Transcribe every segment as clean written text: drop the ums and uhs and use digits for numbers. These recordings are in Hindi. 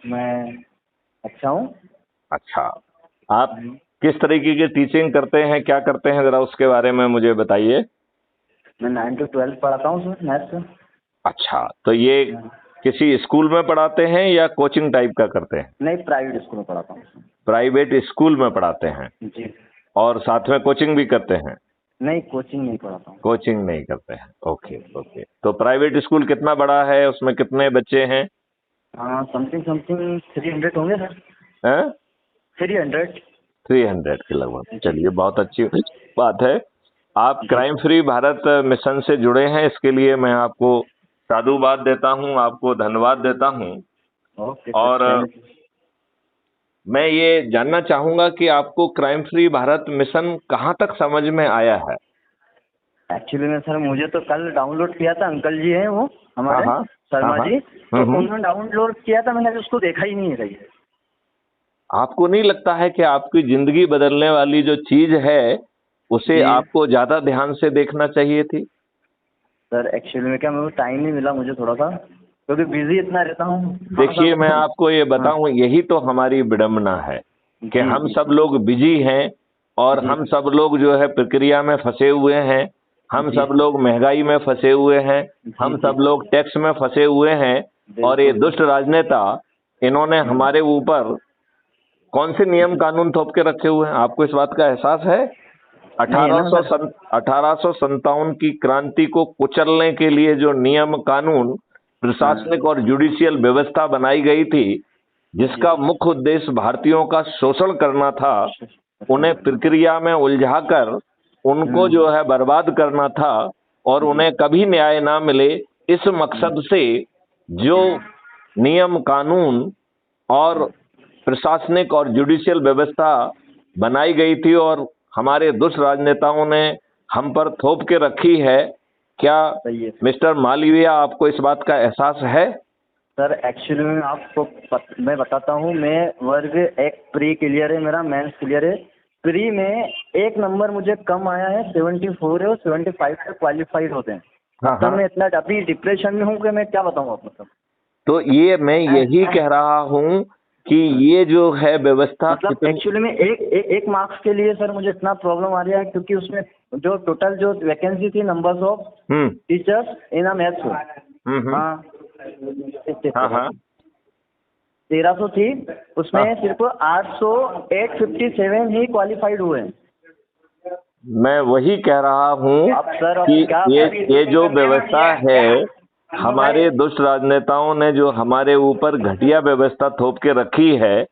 मैं अच्छा हूँ। अच्छा, आप किस तरीके की टीचिंग करते हैं, क्या करते हैं, जरा उसके बारे में मुझे बताइए। मैं 9 to 12 पढ़ाता हूँ सर, मैथ्स से। अच्छा, तो ये किसी स्कूल में पढ़ाते हैं या कोचिंग टाइप का करते हैं? नहीं, प्राइवेट स्कूल में पढ़ाता हूँ सर। प्राइवेट स्कूल में पढ़ाते हैं जी। और साथ में कोचिंग भी करते हैं? नहीं, कोचिंग नहीं पढ़ाता हूँ। कोचिंग नहीं करते हैं। Okay okay. तो प्राइवेट स्कूल कितना बड़ा है, उसमें कितने बच्चे हैं? हाँ, समथिंग समथिंग 300 होंगे सर। हैं? 300। 300 के लगभग। जी चलिए, बहुत अच्छी बात है। आप जी। क्राइम फ्री भारत मिशन से जुड़े हैं, इसके लिए मैं आपको साधुवाद देता हूं, आपको धन्यवाद देता हूं। ओके सर, और थैंक यू। मैं ये जानना चाहूंगा कि आपको क्राइम फ्री भारत मिशन कहाँ तक समझ में आया है? एक्चुअली में सर, मुझे तो कल डाउनलोड किया था, अंकल जी हैं वो हाँ हमारे हाँ। हाँ शर्मा हाँ। जी, तो उन्होंने डाउनलोड किया था, मैंने उसको देखा ही नहीं है कहीं। आपको नहीं लगता है कि आपकी जिंदगी बदलने वाली जो चीज है उसे जी आपको ज्यादा ध्यान से देखना चाहिए थी? सर, एक्चुअली में क्या, मेरे को टाइम नहीं मिला मुझे थोड़ा सा, क्योंकि बिजी इतना रहता हूँ। हाँ देखिए, मैं सर। आपको ये हाँ। बताऊं, यही तो हमारी विडंबना है कि जी हम जी सब लोग बिजी हैं और जी हम सब लोग जो है प्रक्रिया में फंसे हुए हैं। हम जी सब लोग महंगाई में फंसे हुए हैं। जी हम जी सब लोग टैक्स में फंसे हुए हैं। और ये बिल्कुल दुष्ट सर। राजनेता, इन्होंने हमारे ऊपर कौन से नियम कानून थोप के रखे हुए हैं, आपको इस बात का एहसास है? नहीं है ना सर। 1857 की क्रांति को कुचलने के लिए जो नियम कानून, हाँ। प्रशासनिक और जुडिशियल व्यवस्था बनाई गई थी, जी जिसका मुख्य उद्देश्य भारतीयों का शोषण करना था, उन्हें प्रक्रिया में उलझाकर उनको जो है बर्बाद करना था और जी उन्हें कभी न्याय ना मिले, इस मकसद से जो नियम कानून और प्रशासनिक और जुडिशियल व्यवस्था बनाई गई थी और हमारे दुष्ट राजनेताओं ने हम पर थोप के रखी है, क्या सही है मिस्टर मालवीय आपको इस बात का एहसास है? सर। एक्चुअली में आपको मैं बताता हूँ, मैं वर्ग एक प्री क्लियर है, मेरा मेंस क्लियर है। प्री में एक नंबर मुझे कम आया है, 74 है, और 75 तक क्वालिफाइड होते हैं। हाँ मतलब हाँ। मैं इतना अभी डिप्रेशन में हूँ कि मैं क्या बताऊँ आपको सर। तो ये मैं यही कह रहा हूं कि ये जो है व्यवस्था मतलब कितनी। एक्चुअली में एक मार्क्स के लिए सर मुझे इतना प्रॉब्लम आ रहा है, क्योंकि उसमें जो टोटल जो वैकेंसी थी, numbers of hmm teachers in maths. Hmm. हाँ। हाँ हाँ 1300 थी, उसमें हाँ। सिर्फ 857 ही क्वालिफाइड हुए हैं। मैं वही कह रहा हूं अब सर, अब कि क्या ये जो व्यवस्था है, हमारे दुष्ट राजनेताओं ने जो हमारे ऊपर घटिया व्यवस्था थोप के रखी है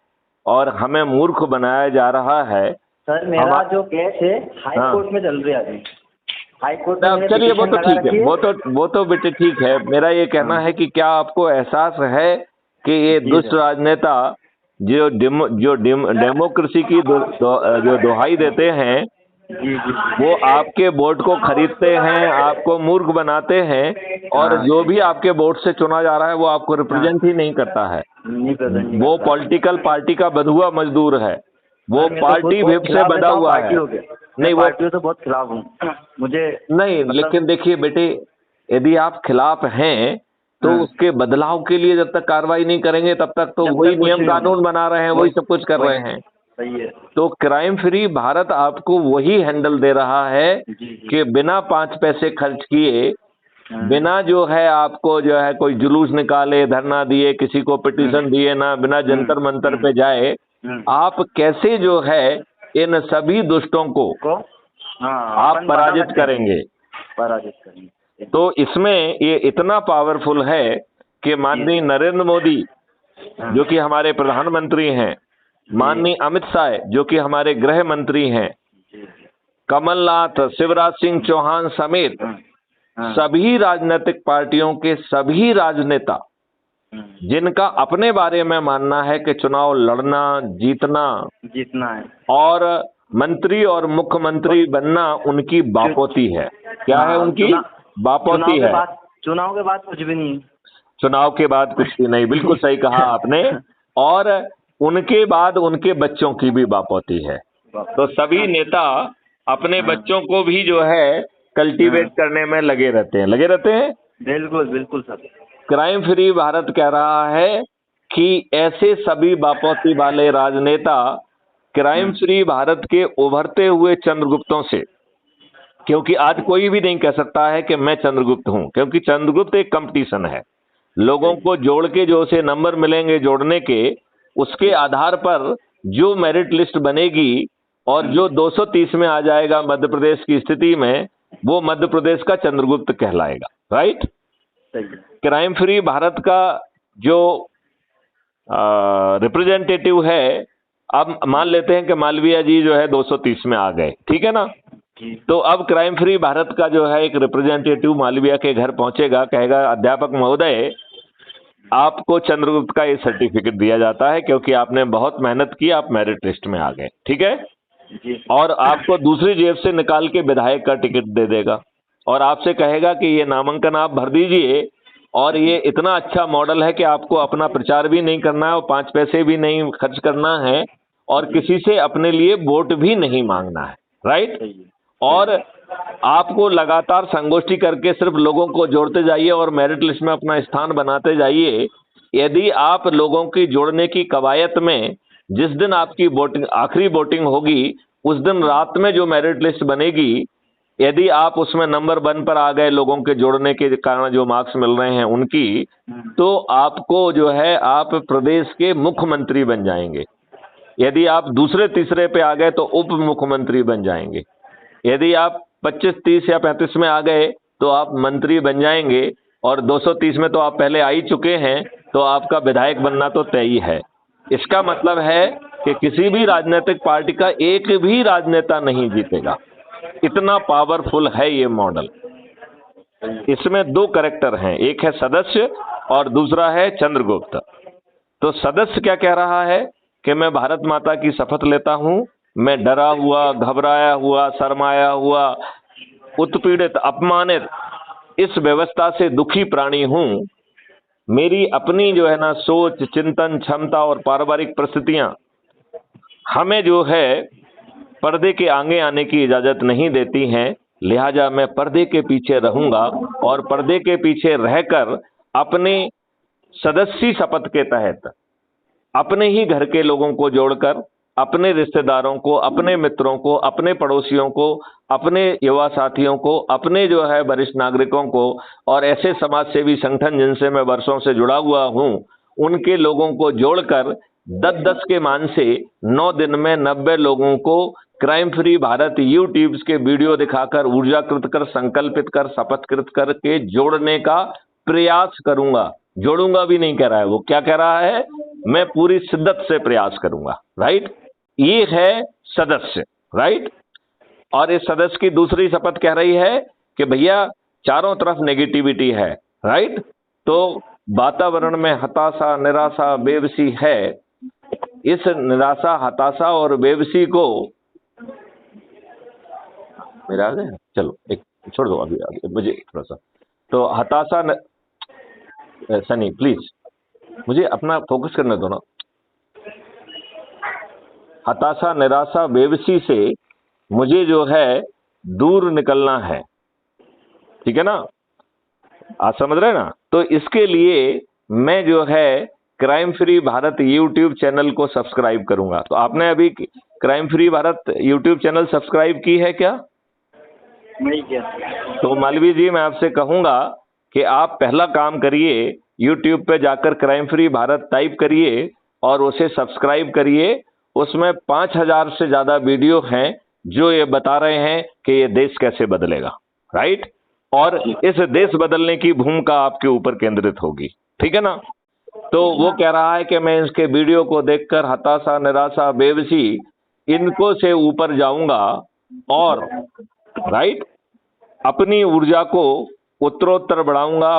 और हमें मूर्ख बनाया जा रहा है। सर, मेरा जो केस है हाई हाँ, कोर्ट में चल रहा है अभी। हाई कोर्ट में मैंने चलिए, वो पिटीशन तो लगा ठीक है, रखी है। वो तो बेटे ठीक है। मेरा ये कहना हाँ। है कि क्या आपको एहसास है कि ये जी दुष्ट सर। राजनेता जो डेमोक्रेसी की जो दुहाई देते हैं, जी जी वो आपके वोट को खरीदते हैं, आपको मूर्ख बनाते हैं और हाँ जो भी आपके वोट से चुना जा रहा है वो आपको हाँ। रिप्रेजेंट ही नहीं करता है। नहीं, प्रेजेंट नहीं वो करता। पॉलिटिकल पार्टी का बंधुआ मजदूर है, वो सर, मैं तो पार्टी बहुत व्हिप से खिलाफ बंधा रहता हूँ हुआ है। पार्टियों के। मैं नहीं वो पार्टियों से बहुत खिलाफ हूँ। मुझे नहीं, मतलब। लेकिन देखिए बेटे, यदि आप खिलाफ हैं तो हाँ। उसके बदलाव के लिए जब तक कार्रवाई नहीं करेंगे तब तक तो जब वही तक कुछ नियम नहीं होगा। कानून बना रहे हैं, वही वही सब कुछ कर वही रहे हैं। सही है। तो क्राइम फ्री भारत आपको वही हैंडल दे रहा है जी जी। कि बिना 5 पैसे खर्च किए, हाँ। बिना जो है आपको जो है कोई जुलूस निकाले, धरना दिए, किसी को पिटीशन दिए ना, बिना जंतर मंतर पे जाए, आप कैसे जो है इन सभी दुष्टों को को हाँ, आप अपन बता पराजित सकते हैं। करेंगे। पराजित करेंगे। तो इसमें ये इतना पावरफुल है कि जी माननीय नरेंद्र मोदी, हाँ। जो कि हमारे प्रधानमंत्री हैं, जी माननीय अमित शाह, जो कि हमारे गृह मंत्री हैं, जी। कमलनाथ, शिवराज सिंह चौहान समेत हाँ हाँ। सभी राजनीतिक पार्टियों के सभी राजनेता, जिनका अपने बारे में मानना है कि चुनाव लड़ना, जीतना जीतना है। और मंत्री और मुख्यमंत्री बनना उनकी बापोती है। क्या है हाँ, उनकी बापोती है? चुनाव के बाद कुछ भी नहीं। चुनाव के बाद कुछ भी नहीं, बिल्कुल सही कहा आपने। और उनके बाद उनके बच्चों की भी बापोती है। तो सभी नेता अपने हाँ बच्चों को भी जो है कल्टीवेट हाँ। करने में लगे रहते हैं। बिल्कुल बिल्कुल सर। क्राइम फ्री भारत कह रहा है कि ऐसे सभी बापौती वाले राजनेता क्राइम फ्री भारत के उभरते हुए चंद्रगुप्तों से, क्योंकि आज कोई भी नहीं कह सकता है कि मैं चंद्रगुप्त हूं, क्योंकि चंद्रगुप्त एक कंपटीशन है, लोगों को जोड़ के जो उसे नंबर मिलेंगे जोड़ने के, उसके आधार पर जो मेरिट लिस्ट बनेगी और जो 230 में आ जाएगा मध्य प्रदेश की स्थिति में, वो मध्य प्रदेश का चंद्रगुप्त कहलाएगा। राइट? क्राइम फ्री भारत का जो रिप्रेजेंटेटिव है, अब मान लेते हैं कि मालवीय जी जो है 230 में आ गए, ठीक है ना? तो अब क्राइम फ्री भारत का जो है एक रिप्रेजेंटेटिव मालवीय के घर पहुंचेगा, कहेगा अध्यापक महोदय आपको चंद्रगुप्त का ये सर्टिफिकेट दिया जाता है क्योंकि आपने बहुत मेहनत की, आप मेरिट लिस्ट में आ गए, ठीक है जी। और आपको दूसरी जेब से निकाल के विधायक का टिकट दे देगा और आपसे कहेगा कि ये नामांकन आप भर दीजिए, और ये इतना अच्छा मॉडल है कि आपको अपना प्रचार भी नहीं करना है और 5 पैसे भी नहीं खर्च करना है और किसी से अपने लिए वोट भी नहीं मांगना है। राइट? और आपको लगातार संगोष्ठी करके सिर्फ लोगों को जोड़ते जाइए और मेरिट लिस्ट में अपना स्थान बनाते जाइए। यदि आप लोगों की जोड़ने की कवायद में जिस दिन आपकी वोटिंग आखिरी वोटिंग होगी, उस दिन रात में जो मेरिट लिस्ट बनेगी, यदि आप उसमें नंबर 1 पर आ गए लोगों के जोड़ने के कारण जो मार्क्स मिल रहे हैं उनकी, तो आपको जो है आप प्रदेश के मुख्यमंत्री बन जाएंगे। यदि आप दूसरे तीसरे पे आ गए तो उप मुख्यमंत्री बन जाएंगे। यदि आप 25, 30 या 35 में आ गए तो आप मंत्री बन जाएंगे, और 230 में तो आप पहले आ ही चुके हैं, तो आपका विधायक बनना तो तय ही है। इसका मतलब है कि किसी भी राजनीतिक पार्टी का एक भी राजनेता नहीं जीतेगा। इतना पावरफुल है ये मॉडल। इसमें 2 कैरेक्टर हैं, एक है सदस्य और दूसरा है चंद्रगुप्त। तो सदस्य क्या कह रहा है कि मैं भारत माता की शपथ लेता हूं, मैं डरा हुआ, घबराया हुआ, शर्माया हुआ, उत्पीड़ित, अपमानित, इस व्यवस्था से दुखी प्राणी हूं। मेरी अपनी जो है ना सोच, चिंतन क्षमता और पारिवारिक परिस्थितियां हमें जो है पर्दे के आगे आने की इजाजत नहीं देती हैं, लिहाजा मैं पर्दे के पीछे रहूंगा और पर्दे के पीछे रहकर अपने सदस्य शपथ के तहत अपने ही घर के लोगों को जोड़कर, अपने रिश्तेदारों को, अपने मित्रों को, अपने पड़ोसियों को, अपने युवा साथियों को, अपने जो है वरिष्ठ नागरिकों को और ऐसे समाज सेवी संगठन जिनसे मैं वर्षों से जुड़ा हुआ हूं, उनके लोगों को जोड़कर 10-10 के मान से 9 दिन में 90 लोगों को क्राइम फ्री भारत यूट्यूब के वीडियो दिखाकर, ऊर्जाकृत कर, संकल्पित कर, शपथकृत करके जोड़ने का प्रयास करूंगा। जोड़ूंगा भी नहीं कह रहा है वो, क्या कह रहा है? मैं पूरी शिद्दत से प्रयास करूंगा। राइट? ये है सदस्य। राइट? और इस सदस्य की दूसरी शपथ कह रही है कि भैया चारों तरफ नेगेटिविटी है। राइट? तो वातावरण में हताशा, निराशा, बेबसी है। इस निराशा, हताशा और बेबसी को मेरा आ गया, चलो एक छोड़ दो अभी मुझे थोड़ा सा। तो हताशा सनी प्लीज मुझे अपना फोकस करने दो ना। हताशा, निराशा, बेबसी से मुझे जो है दूर निकलना है। ठीक है ना? आप समझ रहे हैं ना? तो इसके लिए मैं जो है crime free Bharat YouTube channel को सब्सक्राइब करूंगा। तो आपने अभी crime free Bharat YouTube channel subscribe की है क्या? नहीं किया। तो मालवीय जी, मैं आपसे कहूंगा कि आप पहला काम करिए, यूट्यूब पे जाकर क्राइम फ्री भारत टाइप करिए और उसे सब्सक्राइब करिए। उसमें 5000 से ज्यादा वीडियो हैं जो ये बता रहे हैं कि ये देश कैसे बदलेगा। राइट? और इस देश बदलने की भूमिका आपके ऊपर केंद्रित होगी। ठीक है ना? तो वो कह रहा है कि मैं इसके वीडियो को देखकर हताशा, निराशा, बेबसी इनको से ऊपर जाऊंगा और राइट अपनी ऊर्जा को उत्तरोत्तर बढ़ाऊंगा।